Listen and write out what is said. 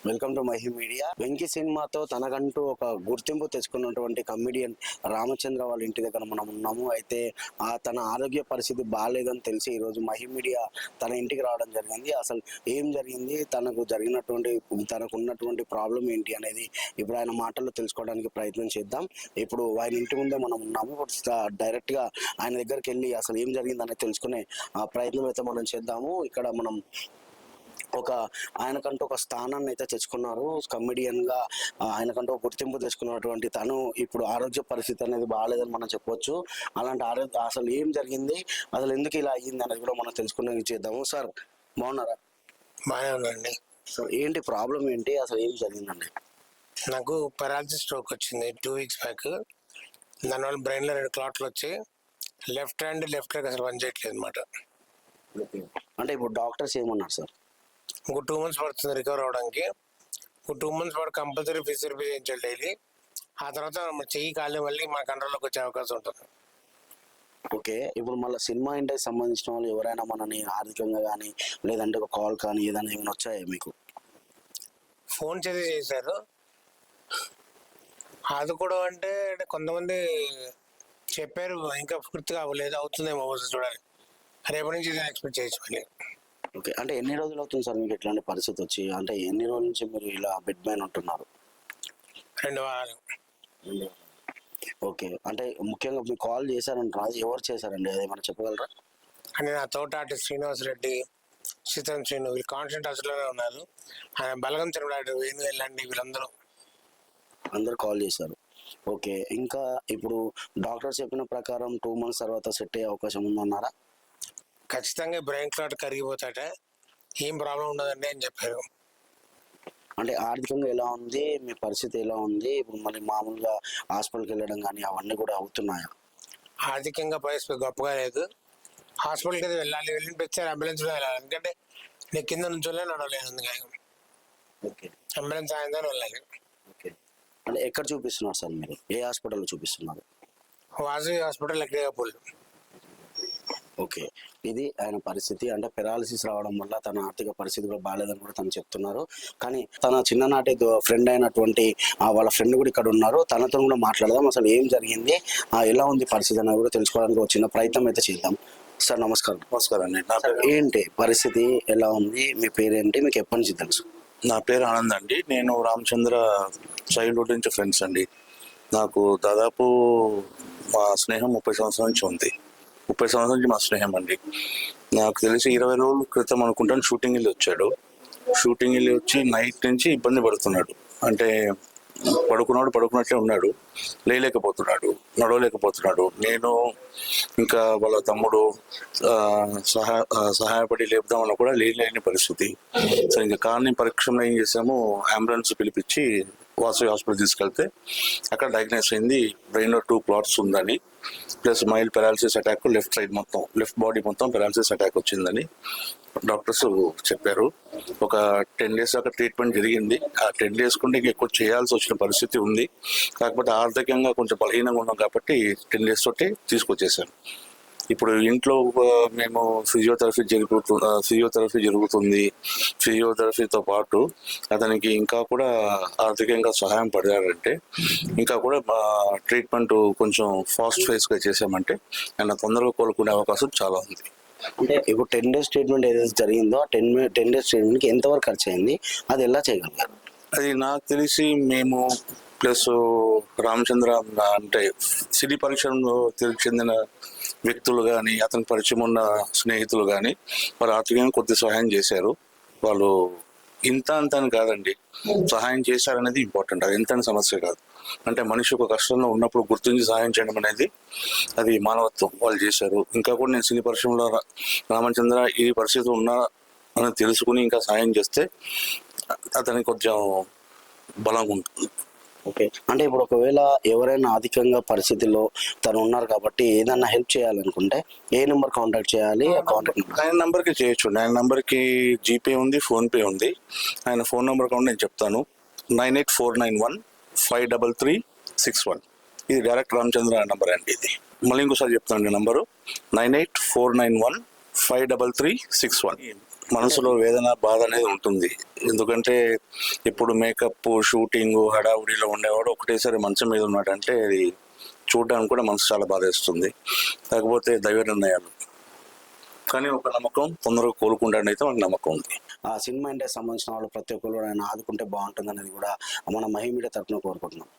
Welcome to Mahi media. Venky సినిమాతో తనకంటూ ఒక గుర్తింపు తెచ్చుకున్నటువంటి కమిడియన్ రామచంద్ర వాళ్ళ ఇంటి దగ్గర మనం ఉన్నాము. అయితే తన ఆరోగ్య పరిస్థితి బాగాలేదని తెలిసి ఈరోజు మహి మీడియా తన ఇంటికి రావడం జరిగింది. అసలు ఏం జరిగింది, తనకు ఉన్నటువంటి ప్రాబ్లం ఏంటి అనేది ఇప్పుడు ఆయన మాటల్లో తెలుసుకోవడానికి ప్రయత్నం చేద్దాం. ఇప్పుడు ఆయన ఇంటి ముందే మనం ఉన్నాము. డైరెక్ట్ గా ఆయన దగ్గరికి వెళ్ళి అసలు ఏం జరిగింది అనేది తెలుసుకునే ప్రయత్నం అయితే మనం చేద్దాము. ఇక్కడ మనం ఆయనకంటూ ఒక స్థానాన్ని అయితే తెచ్చుకున్నారు. కమెడియన్ గా ఆయనకంటూ ఒక గుర్తింపు తెచ్చుకున్నటువంటి తను ఇప్పుడు ఆరోగ్య పరిస్థితి అనేది బాగాలేదని మనం చెప్పొచ్చు. అలాంటి అసలు ఏం జరిగింది, అసలు ఎందుకు ఇలా అయ్యింది అనేది కూడా మనం తెలుసుకునే చేద్దాము. సార్ బాగున్నారా? బాగానే ఉందండి. సార్ ఏంటి ప్రాబ్లం ఏంటి, అసలు ఏం జరిగిందండి? నాకు పెరాలసిస్ స్ట్రోక్ వచ్చింది 2 weeks బ్యాక్. దానివల్ల బ్రెయిన్లో 2 క్లాట్లు వచ్చి లెఫ్ట్ హ్యాండ్ లెఫ్ట్ లెగ్ అసలు పనిచేయట్లేదు అనమాట. అంటే ఇప్పుడు డాక్టర్స్ ఏమన్నారు సార్? ఇంకో 2 months పడుతుంది రికవర్ అవడానికి. ఇంకో 2 months పాటు కంపల్సరీ ఫిజియోథెరపీ చేయించాలి డైలీ. ఆ తర్వాత చెయ్యి కాలి మళ్ళీ మా కంట్రోల్లోకి వచ్చే అవకాశం ఉంటుంది. ఓకే, ఇప్పుడు మళ్ళీ సినిమా ఇండస్ట్రీకి సంబంధించిన వాళ్ళు ఎవరైనా మనని ఆర్థికంగా కానీ లేదంటే ఒక కాల్ కానీ ఏదైనా ఏమైనా వచ్చాయా మీకు? ఫోన్ చేశారు. అది కూడా అంటే కొంతమంది చెప్పారు, ఇంకా పూర్తిగా అవ్వలేదు, అవుతుందేమో చూడాలి. రేపటి నుంచి ఎక్స్పెక్ట్ చేయొచ్చు మళ్ళీ. ఓకే, అంటే ఎన్ని రోజులు అవుతుంది సార్ మీకు ఇట్లాంటి పరిస్థితి వచ్చి? అంటే ఎన్ని రోజుల నుంచి మీరు ఇలా బెడ్ పైన ఉంటున్నారు? 2 వారాలు. ఓకే, అంటే ముఖ్యంగా మీకు కాల్ చేశారంటారు, ఎవరు చేశారండి, అది ఏమైనా చెప్పగలరా? అంటే నా తోట ఆర్టిస్ట్ శ్రీనివాస్ రెడ్డి, సీతం శ్రీను వీళ్ళు కాన్స్టెంట్ టచ్లోనే ఉన్నారు. ఆయన బలగం చెరువు వేణు వెళ్ళండి అందరు కాల్ చేశారు. ఓకే, ఇంకా ఇప్పుడు డాక్టర్ చెప్పిన ప్రకారం 2 months తర్వాత సెట్ అయ్యే అవకాశం ఉందన్నారా? ఖచ్చితంగా బ్రెయిన్ క్లాట్ కరిగిపోతాట, ఏం ప్రాబ్లం ఉండదండి అని చెప్పారు. అంటే ఆర్థికంగా ఎలా ఉంది మీ పరిస్థితి, ఎలా ఉంది ఇప్పుడు? మళ్ళీ మామూలుగా హాస్పిటల్కి వెళ్ళడం కానీ అవన్నీ కూడా అవుతున్నాయా? ఆర్థికంగా పరిస్థితి గొప్పగా లేదు. హాస్పిటల్కి అయితే వెళ్ళి పెంచారు, అంబులెన్స్లో వెళ్ళాలి. ఎందుకంటే నేను కింద నుంచి నడవలేదు, అందుకని ఓకే అంబులెన్స్ ఆయనతో వెళ్ళాలి. ఓకే, అంటే ఎక్కడ చూపిస్తున్నారు సార్ మీరు? ఏ హాస్పిటల్లో చూపిస్తున్నారు? వాసవి హాస్పిటల్ ఎక్కడికప్పుడు. ఓకే, ఇది ఆయన పరిస్థితి. అంటే పెరాలసిస్ రావడం వల్ల తన ఆర్థిక పరిస్థితి కూడా బాగాలేదని కూడా తను చెప్తున్నారు. కానీ తన చిన్ననాటి ఫ్రెండ్ అయినటువంటి వాళ్ళ ఫ్రెండ్ కూడా ఇక్కడ ఉన్నారు, తనతో కూడా మాట్లాడదాం. అసలు ఏం జరిగింది, ఎలా ఉంది పరిస్థితి అనేది కూడా తెలుసుకోవడానికి ఒక చిన్న ప్రయత్నం అయితే చేద్దాం. సార్ నమస్కారం. నమస్కారం అండి. నా పేరు ఏంటి పరిస్థితి, ఎలా ఉంది, మీ పేరేంటి, మీకు ఎప్పటి నుంచి తెలుసు? నా పేరు ఆనంద్ అండి. నేను రామచంద్ర చైల్డ్హుడ్ నుంచి ఫ్రెండ్స్ అండి. నాకు దాదాపు మా స్నేహం 30 సంవత్సరాల నుంచి ఉంది. 30 సంవత్సరాల నుంచి మా స్నేహం అండి. నాకు తెలిసి 20 రోజుల క్రితం అనుకుంటాను షూటింగ్ వెళ్ళి వచ్చాడు. షూటింగ్ వెళ్ళి వచ్చి నైట్ నుంచి ఇబ్బంది పడుతున్నాడు. అంటే పడుకున్నట్లే ఉన్నాడు, లేలేకపోతున్నాడు, నడవలేకపోతున్నాడు. నేను ఇంకా వాళ్ళ తమ్ముడు సహాయపడి లేపుదామన్నా కూడా లేని పరిస్థితి. సో ఇంకా కార్ని పరీక్షలో ఏం చేసాము, అంబులెన్స్ పిలిపించి వాసవి హాస్పిటల్ తీసుకెళ్తే అక్కడ డయాగ్నైజ్ అయింది బ్రెయిన్లో 2 clots ఉందని, plus mild paralysis attack, left body మొత్తం పెరాలసిస్ అటాక్ వచ్చిందని డాక్టర్స్ చెప్పారు. ఒక 10 days దాకా ట్రీట్మెంట్ జరిగింది. ఆ 10 days కంటే ఎక్కువ చేయాల్సి వచ్చిన పరిస్థితి ఉంది. కాకపోతే ఆర్థికంగా కొంచెం బలహీనంగా ఉన్నాం కాబట్టి 10 days తోటి తీసుకొచ్చేసాను. ఇప్పుడు ఇంట్లో మేము ఫిజియోథెరపీ జరుగుతుంది. ఫిజియోథెరపీతో పాటు అతనికి ఇంకా కూడా ఆర్థికంగా సహాయం పడారంటే ఇంకా కూడా మా ట్రీట్మెంట్ కొంచెం ఫాస్ట్ ఫేస్గా చేసామంటే ఆయన తొందరగా కోలుకునే అవకాశం చాలా ఉంది. అంటే ఇప్పుడు 10 days ట్రీట్మెంట్ ఏదైతే జరిగిందో ఆ 10 days ట్రీట్మెంట్కి ఎంతవరకు ఖర్చు అయింది, అది ఎలా చేయగలిగారు? అది నాకు తెలిసి మేము ప్లస్ రామచంద్ర అంటే సిటీ పరీక్షలో చెందిన వ్యక్తులు కానీ, అతనికి పరిచయం ఉన్న స్నేహితులు కానీ వారు ఆర్థికంగా కొద్ది సహాయం చేశారు. వాళ్ళు ఇంత అని కాదండి, సహాయం చేశారనేది ఇంపార్టెంట్. అది ఎంత సమస్య కాదు. అంటే మనిషి ఒక కష్టంలో ఉన్నప్పుడు గుర్తించి సహాయం చేయడం అనేది అది మానవత్వం. వాళ్ళు చేశారు. ఇంకా కూడా నేను సినీ పరిశ్రమలో రామచంద్ర ఈ పరిస్థితి ఉన్నా అని తెలుసుకుని ఇంకా సహాయం చేస్తే అతనికి కొంచెం బలంగా ఉంటుంది. ఓకే, అంటే ఇప్పుడు ఒకవేళ ఎవరైనా అధికంగా పరిస్థితిలో తను ఉన్నారు కాబట్టి ఏదన్నా హెల్ప్ చేయాలనుకుంటే ఏ నెంబర్ కాంటాక్ట్ చేయాలి? కాంటాక్ట్ 9 నెంబర్కి చేయొచ్చు. 9 నెంబర్కి జీపే ఉంది, ఫోన్పే ఉంది. ఆయన ఫోన్ నెంబర్ కావాలి నేను చెప్తాను. 9849153361. ఇది డైరెక్ట్ రామచంద్ర నెంబర్ అండి. ఇది మళ్ళీ ఇంకోసారి చెప్తాను నెంబరు 9849153361. మనసులో వేదన బాధ అనేది ఉంటుంది. ఎందుకంటే ఇప్పుడు మేకప్ షూటింగ్ హడావుడిలో ఉండేవాడు ఒకటేసారి మంచం మీద ఉన్నాడంటే అది చూడడానికి కూడా మనసు చాలా బాధేస్తుంది. కాకపోతే దైవ నిర్ణయాలు, కానీ ఒక నమ్మకం తొందరగా కోలుకుంటాడని అయితే మనకు నమ్మకం ఉంది. ఆ సినిమా ఇండస్ట్రీ సంబంధించిన వాళ్ళు ప్రతి ఒక్కరు ఆయన ఆదుకుంటే బాగుంటుంది అనేది కూడా మన మహి మీడియా తరఫున కోరుకుంటున్నాం.